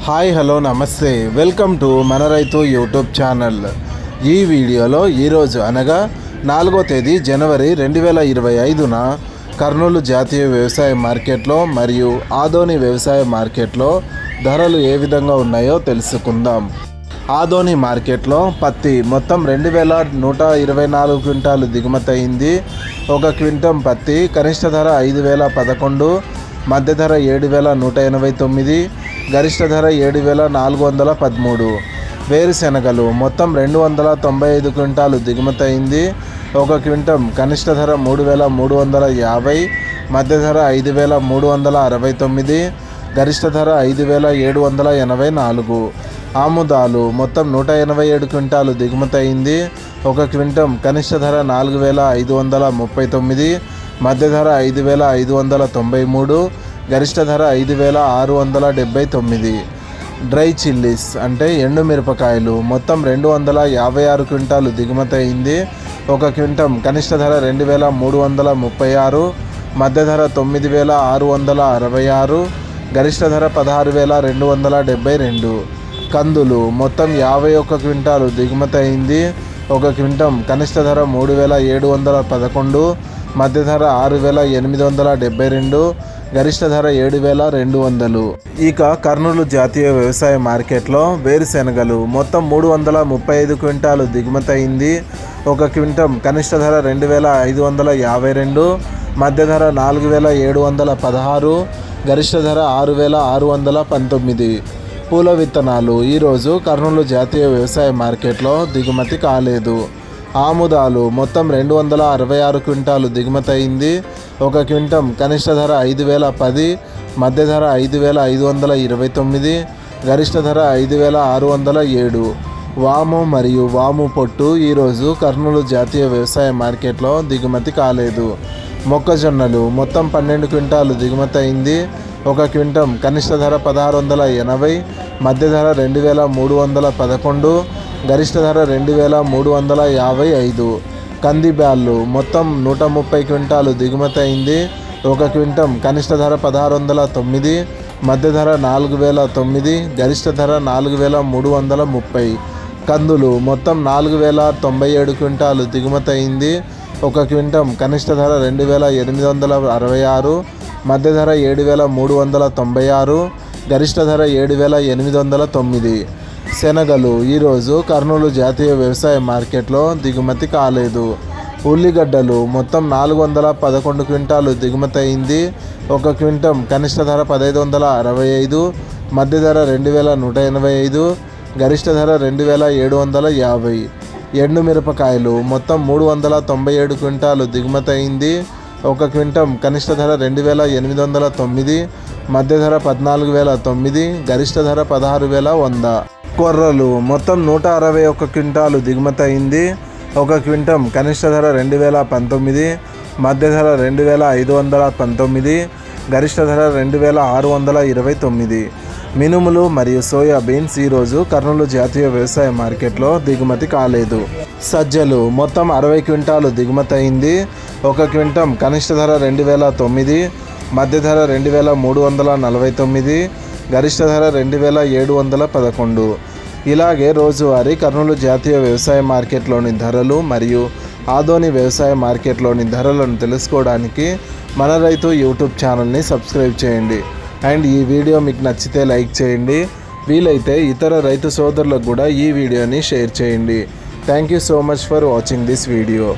Hi hello నమస్తే, welcome to మన రైతు యూట్యూబ్ ఛానల్. ఈ వీడియోలో ఈరోజు అనగా 4వ తేదీ జనవరి 2025న కర్నూలు జాతీయ వ్యవసాయ మార్కెట్లో మరియు ఆదోని వ్యవసాయ మార్కెట్లో ధరలు ఏ విధంగా ఉన్నాయో తెలుసుకుందాం. ఆదోని మార్కెట్లో పత్తి మొత్తం 2124 క్వింటాలు దిగుమతి అయింది. ఒక క్వింటం పత్తి కనిష్ట ధర 5011, మధ్య ధర 7189, గరిష్ట ధర 7413. వేరుశెనగలు మొత్తం 295 క్వింటాలు దిగుమతి అయింది. ఒక క్వింటం కనిష్ట ధర 3350, మధ్య ధర 5369, గరిష్ట ధర 5784. ఆముదాలు మొత్తం 187 క్వింటాలు దిగుమతి అయింది. ఒక క్వింటం కనిష్ట ధర 4539, మధ్య ధర 5593, గరిష్ట ధర 5679. డ్రై చిల్లీస్ అంటే ఎండు మిరపకాయలు మొత్తం 256 క్వింటాలు దిగుమతి అయింది. ఒక క్వింటం కనిష్ట ధర 2336, మధ్య ధర 9666, గరిష్ట ధర 16272. కందులు మొత్తం 51 క్వింటాలు దిగుమతి అయింది. ఒక క్వింటం కనిష్ట ధర 3711, మధ్య ధర 6872, గరిష్ట ధర 7200. ఇక కర్నూలు జాతీయ వ్యవసాయ మార్కెట్లో వేరుశెనగలు మొత్తం 335 క్వింటాలు దిగుమతి అయింది. ఒక క్వింటం కనిష్ట ధర 2552, మధ్య ధర 4716, గరిష్ట ధర 6619. పూల విత్తనాలు ఈరోజు కర్నూలు జాతీయ వ్యవసాయ మార్కెట్లో దిగుమతి కాలేదు. ఆముదాలు మొత్తం 266 క్వింటాలు దిగుమతి అయింది. ఒక క్వింటం కనిష్ట ధర 5010, మధ్య ధర 5529, గరిష్ట ధర 5607. వాము మరియు వాము పొట్టు ఈరోజు కర్నూలు జాతీయ వ్యవసాయ మార్కెట్లో దిగుమతి కాలేదు. మొక్కజొన్నలు మొత్తం 12 క్వింటాలు దిగుమతి అయింది. ఒక క్వింటం కనిష్ట ధర 1680, మధ్య ధర 2311, గరిష్ట ధర 2355. కంది బ్యాళ్ళు మొత్తం 130 క్వింటాలు దిగుమతి అయింది. ఒక క్వింటం కనిష్ట ధర 1609, మధ్య ధర 4009, గరిష్ట ధర 4330. కందులు మొత్తం 4097 క్వింటాలు దిగుమతి అయింది. ఒక క్వింటం కనిష్ట ధర 2866, మధ్య ధర 7396, గరిష్ట ధర 7809. శనగలు ఈరోజు కర్నూలు జాతీయ వ్యవసాయ మార్కెట్లో దిగుమతి కాలేదు. ఉల్లిగడ్డలు మొత్తం 411 క్వింటాలు దిగుమతి అయింది. ఒక క్వింటం కనిష్ట ధర 1565, మధ్య ధర 2185, గరిష్ట ధర 2750. ఎండు మిరపకాయలు మొత్తం 397 క్వింటాలు దిగుమతి అయింది. ఒక క్వింటం కనిష్ట ధర 2809, మధ్య ధర 14009, గరిష్ట ధర 16100. కొర్రలు మొత్తం 161 క్వింటాలు దిగుమతి అయింది. ఒక క్వింటం కనిష్ట ధర 2019, మధ్య ధర 2519, గరిష్ట ధర 2629. మినుములు మరియు సోయాబీన్స్ ఈరోజు కర్నూలు జాతీయ వ్యవసాయ మార్కెట్లో దిగుమతి కాలేదు. సజ్జలు మొత్తం 60 క్వింటాలు దిగుమతి అయింది. ఒక క్వింటం కనిష్ట ధర 2009, మధ్య ధర 2349, గరిష్ట ధర 2711. ఇలాగే రోజువారీ కర్నూలు జాతీయ వ్యవసాయ మార్కెట్లోని ధరలు మరియు ఆదోని వ్యవసాయ మార్కెట్లోని ధరలను తెలుసుకోవడానికి మన రైతు యూట్యూబ్ ఛానల్ని సబ్స్క్రైబ్ చేయండి. అండ్ ఈ వీడియో మీకు నచ్చితే లైక్ చేయండి. వీలైతే ఇతర రైతు సోదరులకు కూడా ఈ వీడియోని షేర్ చేయండి. Thank you so much for watching this video.